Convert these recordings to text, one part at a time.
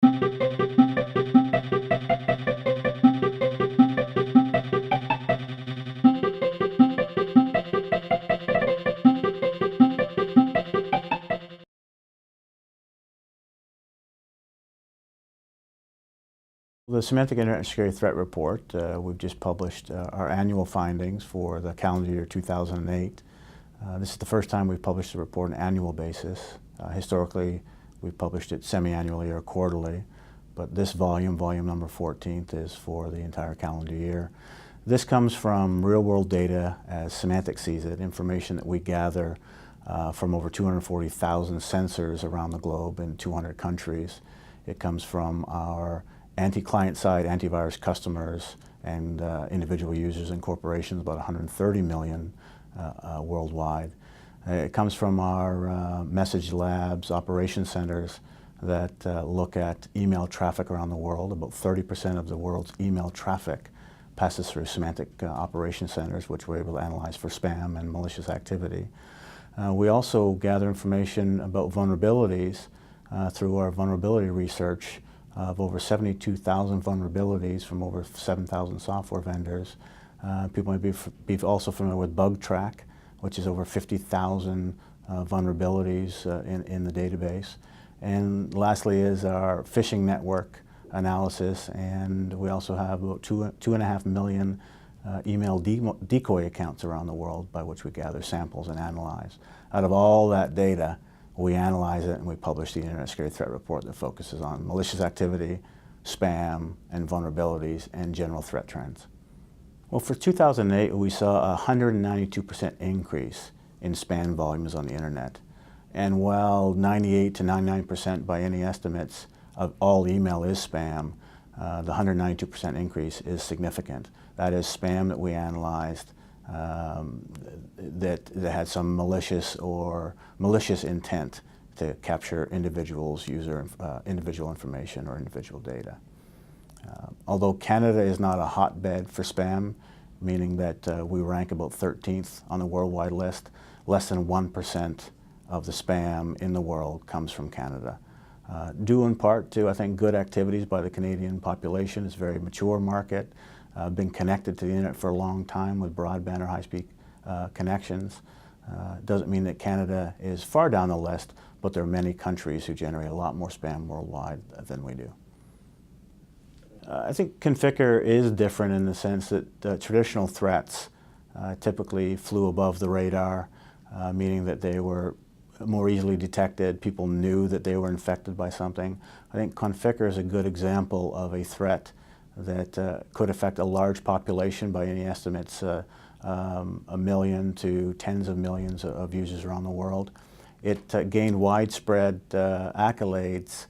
The Symantec Internet Security Threat Report, we've just published our annual findings for the calendar year 2008. This is the first time we've published the report on an annual basis. Historically, we've published it semi-annually or quarterly, but this volume number 14th, is for the entire calendar year. This comes from real-world data as Symantec sees it, information that we gather from over 240,000 sensors around the globe in 200 countries. It comes from our anti-client side antivirus customers and individual users and corporations, about 130 million worldwide. It comes from our message labs, operation centers that look at email traffic around the world. About 30% of the world's email traffic passes through Symantec operation centers, which we're able to analyze for spam and malicious activity. We also gather information about vulnerabilities through our vulnerability research of over 72,000 vulnerabilities from over 7,000 software vendors. People might be also familiar with BugTrack, which is over 50,000 vulnerabilities in the database. And lastly is our phishing network analysis, and we also have about 2.5 million email decoy accounts around the world by which we gather samples and analyze. Out of all that data, we analyze it and we publish the Internet Security Threat Report that focuses on malicious activity, spam, and vulnerabilities, and general threat trends. Well, for 2008, we saw a 192% increase in spam volumes on the Internet. And while 98 to 99% by any estimates of all email is spam, the 192% increase is significant. That is spam that we analyzed that had some malicious intent to capture individual information or individual data. Although Canada is not a hotbed for spam, meaning that we rank about 13th on the worldwide list, less than 1% of the spam in the world comes from Canada. Due in part to, I think, good activities by the Canadian population. It's a very mature market, been connected to the internet for a long time with broadband or high-speed connections. Doesn't mean that Canada is far down the list, but there are many countries who generate a lot more spam worldwide than we do. I think Conficker is different in the sense that traditional threats typically flew above the radar, meaning that they were more easily detected. People knew that they were infected by something. I think Conficker is a good example of a threat that could affect a large population by any estimates, 1 million to tens of millions of users around the world. It gained widespread accolades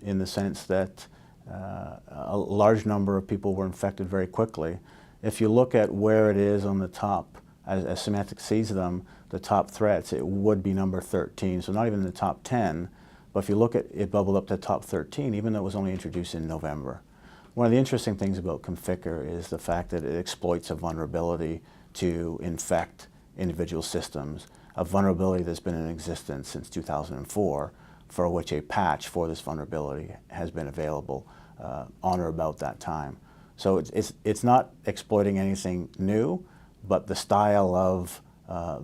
in the sense that a large number of people were infected very quickly. If you look at where it is on the top, as Symantec sees them, the top threats, it would be number 13, so not even in the top 10, but if you look at it bubbled up to top 13, even though it was only introduced in November. One of the interesting things about Conficker is the fact that it exploits a vulnerability to infect individual systems, a vulnerability that's been in existence since 2004, for which a patch for this vulnerability has been available on or about that time. So it's not exploiting anything new, but the style of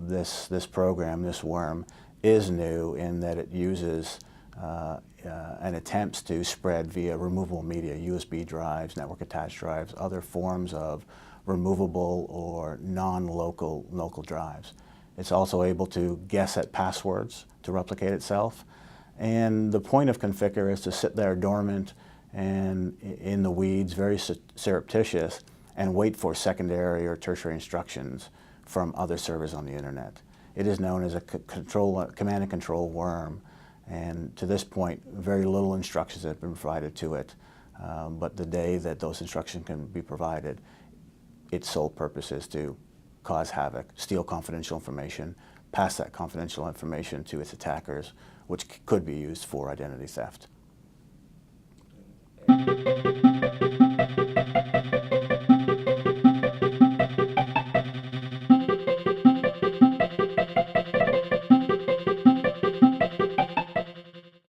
this program, this worm, is new in that it uses and attempts to spread via removable media, USB drives, network attached drives, other forms of removable or non-local drives. It's also able to guess at passwords to replicate itself. And the point of Conficker is to sit there dormant and in the weeds, very surreptitious, and wait for secondary or tertiary instructions from other servers on the internet. It is known as a command and control worm, and to this point, very little instructions have been provided to it. But the day that those instructions can be provided, its sole purpose is to cause havoc, steal confidential information, pass that confidential information to its attackers, which could be used for identity theft.